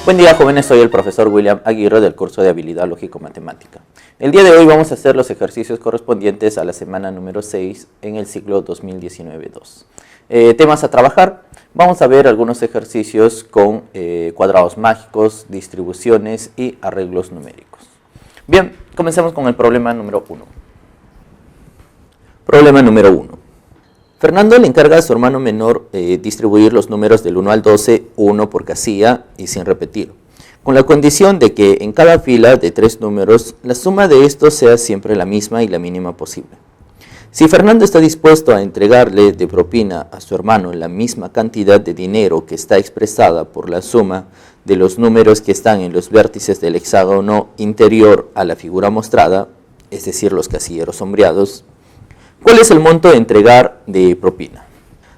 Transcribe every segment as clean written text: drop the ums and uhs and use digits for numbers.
Buen día, jóvenes, soy el profesor William Aguirre del curso de Habilidad Lógico-Matemática. El día de hoy vamos a hacer los ejercicios correspondientes a la semana número 6 en el ciclo 2019-2. Temas a trabajar. Vamos a ver algunos ejercicios con cuadrados mágicos, distribuciones y arreglos numéricos. Bien, comencemos con el problema número 1. Problema número 1. Fernando le encarga a su hermano menor distribuir los números del 1 al 12, uno por casilla y sin repetir, con la condición de que en cada fila de 3 números la suma de estos sea siempre la misma y la mínima posible. Si Fernando está dispuesto a entregarle de propina a su hermano la misma cantidad de dinero que está expresada por la suma de los números que están en los vértices del hexágono interior a la figura mostrada, es decir, los casilleros sombreados, ¿cuál es el monto de entregar de propina?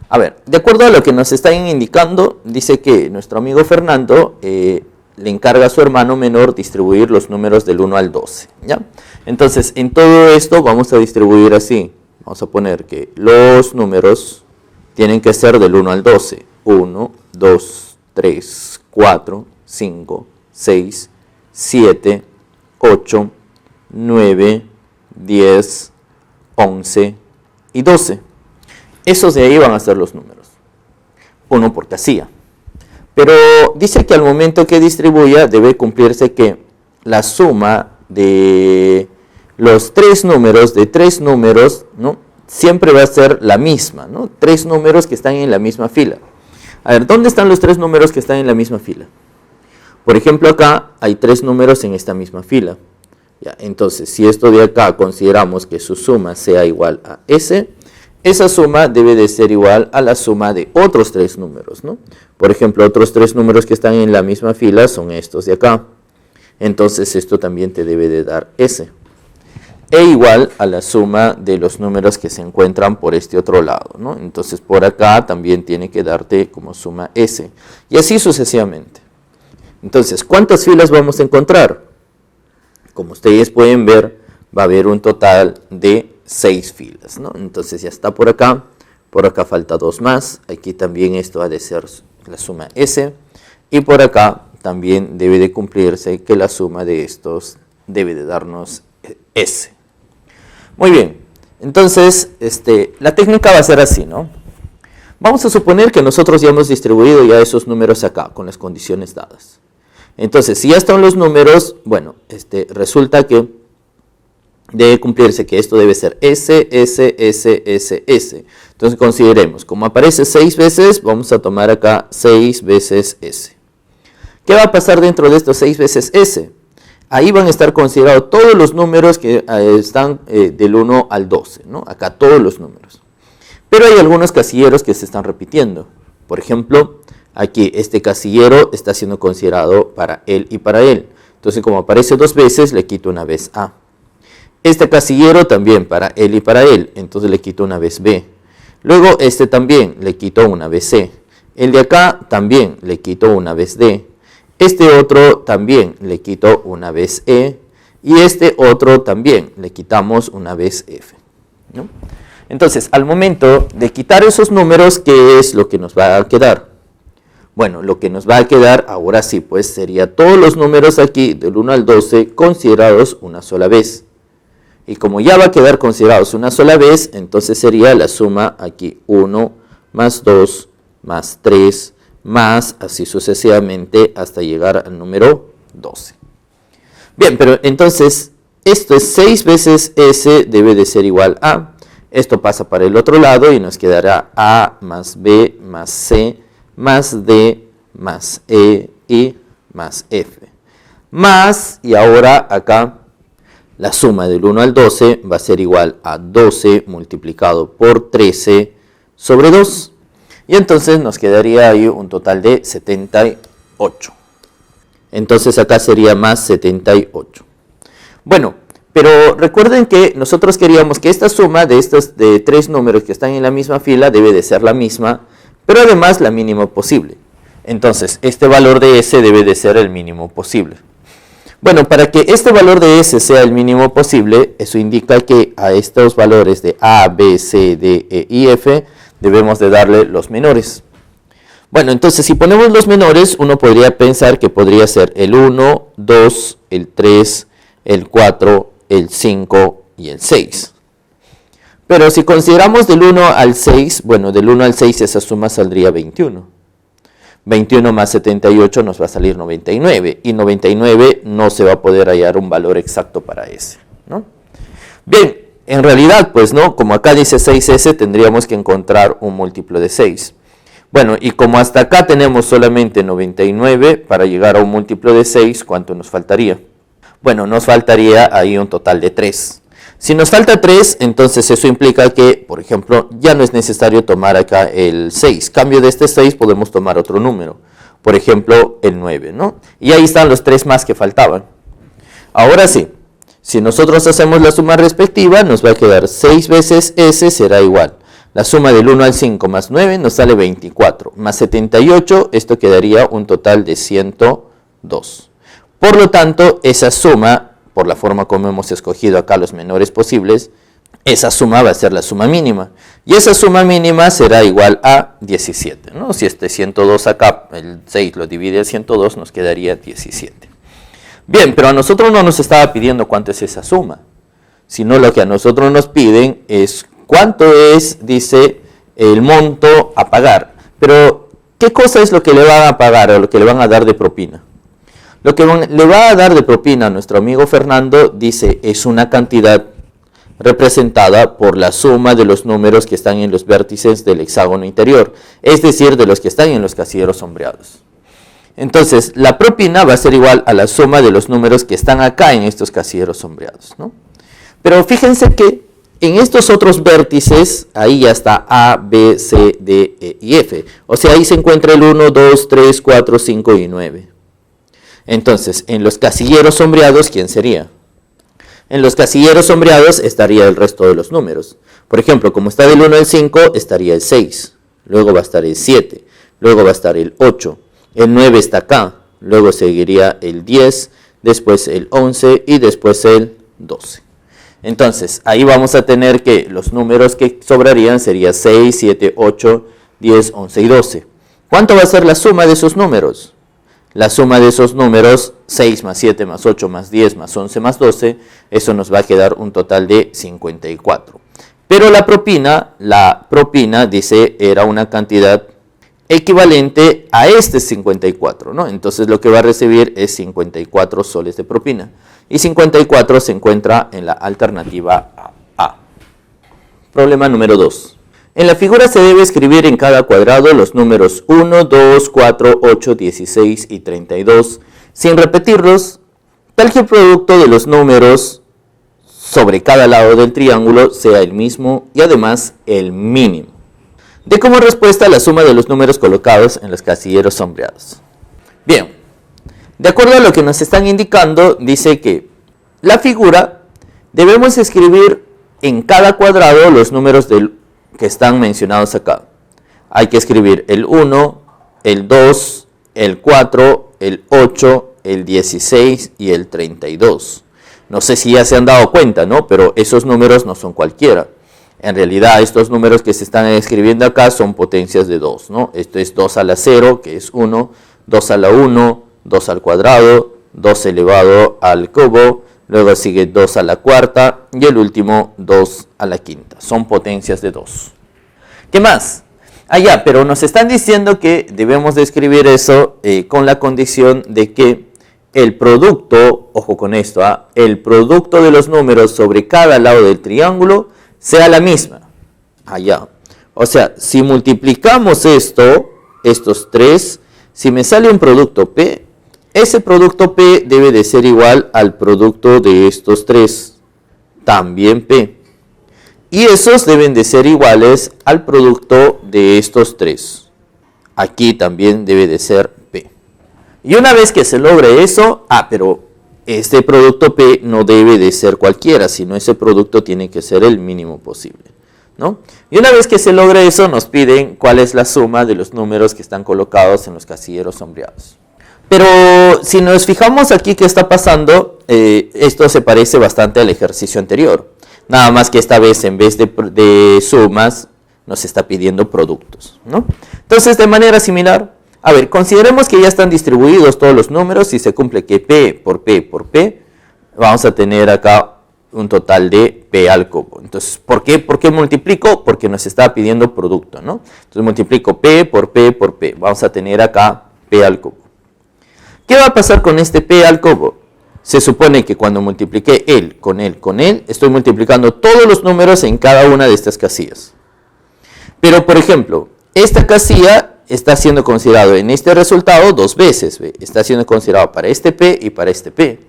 A ver, de acuerdo a lo que nos están indicando, dice que nuestro amigo Fernando le encarga a su hermano menor distribuir los números del 1 al 12, ¿ya? Entonces, en todo esto vamos a distribuir así. Vamos a poner que los números tienen que ser del 1 al 12. 1, 2, 3, 4, 5, 6, 7, 8, 9, 10, 11 y 12. Esos de ahí van a ser los números. Uno por casilla. Pero dice que al momento que distribuya debe cumplirse que la suma de los 3 números, ¿no? Siempre va a ser la misma, ¿no? 3 números que están en la misma fila. A ver, ¿dónde están los 3 números que están en la misma fila? Por ejemplo, acá hay 3 números en esta misma fila. Ya, entonces, si esto de acá consideramos que su suma sea igual a S, esa suma debe de ser igual a la suma de otros 3 números, ¿no? Por ejemplo, otros 3 números que están en la misma fila son estos de acá. Entonces, esto también te debe de dar S. E igual a la suma de los números que se encuentran por este otro lado, ¿no? Entonces, por acá también tiene que darte como suma S. Y así sucesivamente. Entonces, ¿cuántas filas vamos a encontrar? Como ustedes pueden ver, va a haber un total de 6 filas, ¿no? Entonces ya está por acá falta 2 más, aquí también esto ha de ser la suma S, y por acá también debe de cumplirse que la suma de estos debe de darnos S. Muy bien, entonces la técnica va a ser así, ¿no? Vamos a suponer que nosotros ya hemos distribuido ya esos números acá, con las condiciones dadas. Entonces, si ya están los números, bueno, resulta que debe cumplirse que esto debe ser S, S, S, S, S. Entonces, consideremos, como aparece 6 veces, vamos a tomar acá 6 veces S. ¿Qué va a pasar dentro de estos 6 veces S? Ahí van a estar considerados todos los números que están del 1 al 12, ¿no? Acá todos los números. Pero hay algunos casilleros que se están repitiendo. Por ejemplo, aquí este casillero está siendo considerado para él y para él. Entonces, como aparece 2 veces, le quito una vez A. Este casillero también para él y para él. Entonces le quito una vez B. Luego este también le quito una vez C. El de acá también le quito una vez D. Este otro también le quito una vez E. Y este otro también le quitamos una vez F, ¿no? Entonces, al momento de quitar esos números, ¿qué es lo que nos va a quedar? Bueno, lo que nos va a quedar ahora sí, pues sería todos los números aquí del 1 al 12 considerados una sola vez. Y como ya va a quedar considerados una sola vez, entonces sería la suma aquí 1 más 2 más 3 más así sucesivamente hasta llegar al número 12. Bien, pero entonces esto es 6 veces S debe de ser igual a. Esto pasa para el otro lado y nos quedará A más B más C más D más E y más F. Más, y ahora acá la suma del 1 al 12 va a ser igual a 12 multiplicado por 13 sobre 2. Y entonces nos quedaría ahí un total de 78. Entonces acá sería más 78. Bueno, pero recuerden que nosotros queríamos que esta suma de estos de 3 números que están en la misma fila debe de ser la misma, pero además la mínima posible. Entonces, este valor de S debe de ser el mínimo posible. Bueno, para que este valor de S sea el mínimo posible, eso indica que a estos valores de A, B, C, D, E y F debemos de darle los menores. Bueno, entonces si ponemos los menores, uno podría pensar que podría ser el 1, 2, el 3, el 4, el 5 y el 6. Pero si consideramos del 1 al 6, bueno, del 1 al 6 esa suma saldría 21. 21 más 78 nos va a salir 99, y 99 no se va a poder hallar un valor exacto para ese, ¿no? Bien, en realidad, pues no, como acá dice 6s, tendríamos que encontrar un múltiplo de 6. Bueno, y como hasta acá tenemos solamente 99, para llegar a un múltiplo de 6, ¿cuánto nos faltaría? Bueno, nos faltaría ahí un total de 3. Si nos falta 3, entonces eso implica que, por ejemplo, ya no es necesario tomar acá el 6. Cambio de este 6 podemos tomar otro número. Por ejemplo, el 9, ¿no? Y ahí están los 3 más que faltaban. Ahora sí, si nosotros hacemos la suma respectiva, nos va a quedar 6 veces s será igual. La suma del 1 al 5 más 9 nos sale 24. Más 78, esto quedaría un total de 102. Por lo tanto, esa suma, por la forma como hemos escogido acá los menores posibles, esa suma va a ser la suma mínima. Y esa suma mínima será igual a 17, ¿no? Si este 102 acá, el 6 lo divide a 102, nos quedaría 17. Bien, pero a nosotros no nos estaba pidiendo cuánto es esa suma, sino lo que a nosotros nos piden es cuánto es, dice, el monto a pagar. Pero, ¿qué cosa es lo que le van a pagar o lo que le van a dar de propina? Lo que le va a dar de propina a nuestro amigo Fernando, dice, es una cantidad representada por la suma de los números que están en los vértices del hexágono interior, es decir, de los que están en los casilleros sombreados. Entonces, la propina va a ser igual a la suma de los números que están acá en estos casilleros sombreados, ¿no? Pero fíjense que en estos otros vértices, ahí ya está A, B, C, D, E y F. O sea, ahí se encuentra el 1, 2, 3, 4, 5 y 9. Entonces, en los casilleros sombreados, ¿quién sería? En los casilleros sombreados estaría el resto de los números. Por ejemplo, como está del 1 al 5, estaría el 6. Luego va a estar el 7. Luego va a estar el 8. El 9 está acá. Luego seguiría el 10. Después el 11 y después el 12. Entonces, ahí vamos a tener que los números que sobrarían serían 6, 7, 8, 10, 11 y 12. ¿Cuánto va a ser la suma de esos números? La suma de esos números, 6 más 7 más 8 más 10 más 11 más 12, eso nos va a quedar un total de 54. Pero la propina, dice, era una cantidad equivalente a este 54, ¿no? Entonces lo que va a recibir es 54 soles de propina. Y 54 se encuentra en la alternativa A. Problema número 2. En la figura se debe escribir en cada cuadrado los números 1, 2, 4, 8, 16 y 32, sin repetirlos, tal que el producto de los números sobre cada lado del triángulo sea el mismo y además el mínimo. De como respuesta la suma de los números colocados en los casilleros sombreados. Bien, de acuerdo a lo que nos están indicando, dice que la figura debemos escribir en cada cuadrado los números que están mencionados acá. Hay que escribir el 1, el 2, el 4, el 8, el 16 y el 32. No sé si ya se han dado cuenta, ¿no? Pero esos números no son cualquiera. En realidad, estos números que se están escribiendo acá son potencias de 2, ¿no? Esto es 2 a la 0, que es 1, 2 a la 1, 2 al cuadrado, 2 elevado al cubo, luego sigue 2 a la cuarta y el último 2 a la quinta. Son potencias de 2. ¿Qué más? Pero nos están diciendo que debemos de escribir eso con la condición de que el producto, ojo con esto, el producto de los números sobre cada lado del triángulo sea la misma. O sea, si multiplicamos estos 3, si me sale un producto P, ese producto P debe de ser igual al producto de estos 3, también P. Y esos deben de ser iguales al producto de estos 3. Aquí también debe de ser P. Y una vez que se logre eso, pero este producto P no debe de ser cualquiera, sino ese producto tiene que ser el mínimo posible, ¿no? Y una vez que se logre eso, nos piden cuál es la suma de los números que están colocados en los casilleros sombreados. Pero si nos fijamos aquí qué está pasando, esto se parece bastante al ejercicio anterior. Nada más que esta vez en vez de sumas nos está pidiendo productos, ¿no? Entonces, de manera similar, A ver, consideremos que ya están distribuidos todos los números y se cumple que P por P por P, vamos a tener acá un total de P al cubo. Entonces, ¿por qué multiplico? Porque nos está pidiendo producto, ¿no? Entonces multiplico P por P por P. Vamos a tener acá P al cubo. ¿Qué va a pasar con este P al cubo? Se supone que cuando multipliqué él con él con él, estoy multiplicando todos los números en cada una de estas casillas. Pero, por ejemplo, esta casilla está siendo considerado en este resultado dos veces, ¿ve? Está siendo considerado para este P y para este P.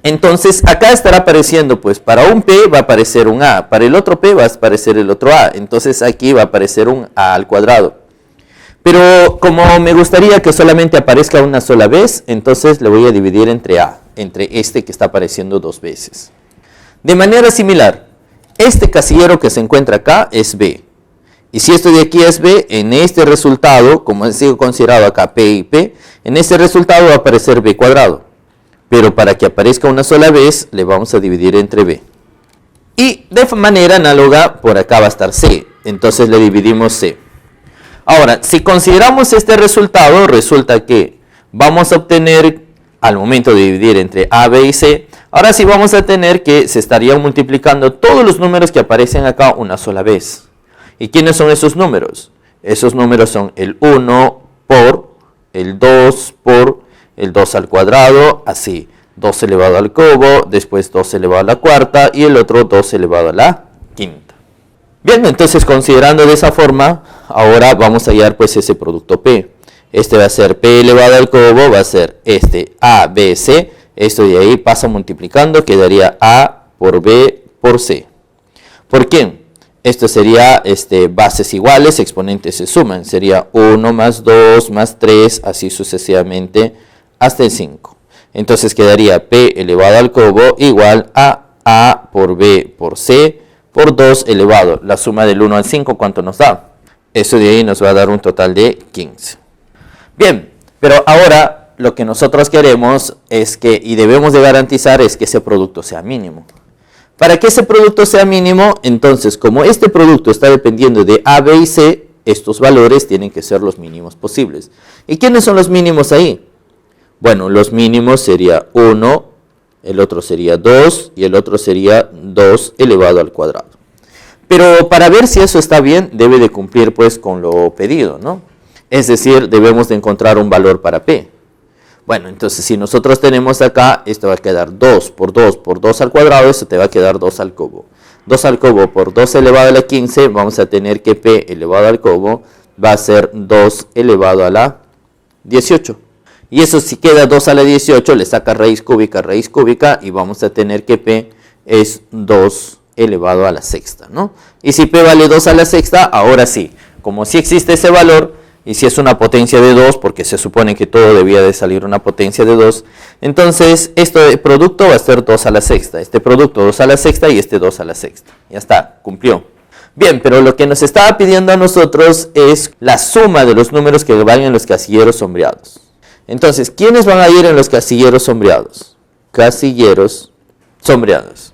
Entonces, acá estará apareciendo, pues, para un P va a aparecer un A, para el otro P va a aparecer el otro A, entonces aquí va a aparecer un A al cuadrado. Pero como me gustaría que solamente aparezca una sola vez, entonces le voy a dividir entre A, entre este que está apareciendo dos veces. De manera similar, este casillero que se encuentra acá es B. Y si esto de aquí es B, en este resultado, como ha sido considerado acá P y P, en este resultado va a aparecer B cuadrado. Pero para que aparezca una sola vez, le vamos a dividir entre B. Y de manera análoga, por acá va a estar C. Entonces le dividimos C. Ahora, si consideramos este resultado, resulta que vamos a obtener, al momento de dividir entre A, B y C, ahora sí vamos a tener que se estarían multiplicando todos los números que aparecen acá una sola vez. ¿Y quiénes son esos números? Esos números son el 1 por, el 2 por, el 2 al cuadrado, así, 2 elevado al cubo, después 2 elevado a la cuarta y el otro 2 elevado a la quinta. Bien, entonces considerando de esa forma, ahora vamos a hallar pues ese producto P. Este va a ser P elevado al cubo, va a ser este A, B, C. Esto de ahí pasa multiplicando, quedaría A por B por C. ¿Por qué? Esto sería bases iguales, exponentes se suman. Sería 1 más 2 más 3, así sucesivamente hasta el 5. Entonces quedaría P elevado al cubo igual a A por B por C por 2 elevado. La suma del 1 al 5, ¿cuánto nos da? Eso de ahí nos va a dar un total de 15. Bien, pero ahora lo que nosotros queremos es que, y debemos de garantizar, es que ese producto sea mínimo. Para que ese producto sea mínimo, entonces, como este producto está dependiendo de A, B y C, estos valores tienen que ser los mínimos posibles. ¿Y quiénes son los mínimos ahí? Bueno, los mínimos sería 1, el otro sería 2 y el otro sería 2 elevado al cuadrado. Pero para ver si eso está bien, debe de cumplir pues con lo pedido, ¿no? Es decir, debemos de encontrar un valor para P. Bueno, entonces si nosotros tenemos acá, esto va a quedar 2 por 2 por 2 al cuadrado, esto te va a quedar 2 al cubo. 2 al cubo por 2 elevado a la 15, vamos a tener que P elevado al cubo va a ser 2 elevado a la 18. Y eso si queda 2 a la 18, le saca raíz cúbica y vamos a tener que P es 2 elevado a la sexta, ¿no? Y si P vale 2 a la sexta, ahora sí, como si existe ese valor, y si es una potencia de 2, porque se supone que todo debía de salir una potencia de 2, entonces este producto va a ser 2 a la sexta, este producto 2 a la sexta y este 2 a la sexta. Ya está, cumplió. Bien, pero lo que nos estaba pidiendo a nosotros es la suma de los números que van en los casilleros sombreados. Entonces, ¿quiénes van a ir en los casilleros sombreados? Casilleros sombreados.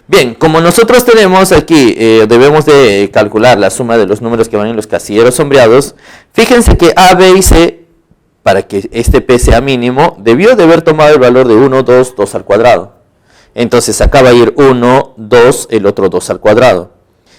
Bien, como nosotros tenemos aquí, debemos de calcular la suma de los números que van en los casilleros sombreados. Fíjense que A, B y C, para que este P sea mínimo, debió de haber tomado el valor de 1, 2, 2 al cuadrado. Entonces acá va a ir 1, 2, el otro 2 al cuadrado.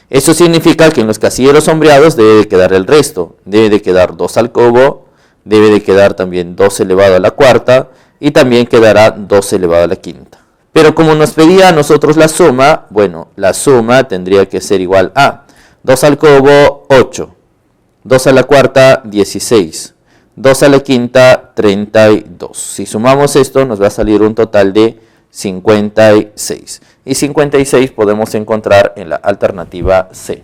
Eso significa que en los casilleros sombreados debe de quedar el resto. Debe de quedar 2 al cubo, debe de quedar también 2 elevado a la cuarta y también quedará 2 elevado a la quinta. Pero como nos pedía a nosotros la suma, bueno, la suma tendría que ser igual a 2 al cubo, 8, 2 a la cuarta, 16, 2 a la quinta, 32. Si sumamos esto, nos va a salir un total de 56. Y 56 podemos encontrar en la alternativa C.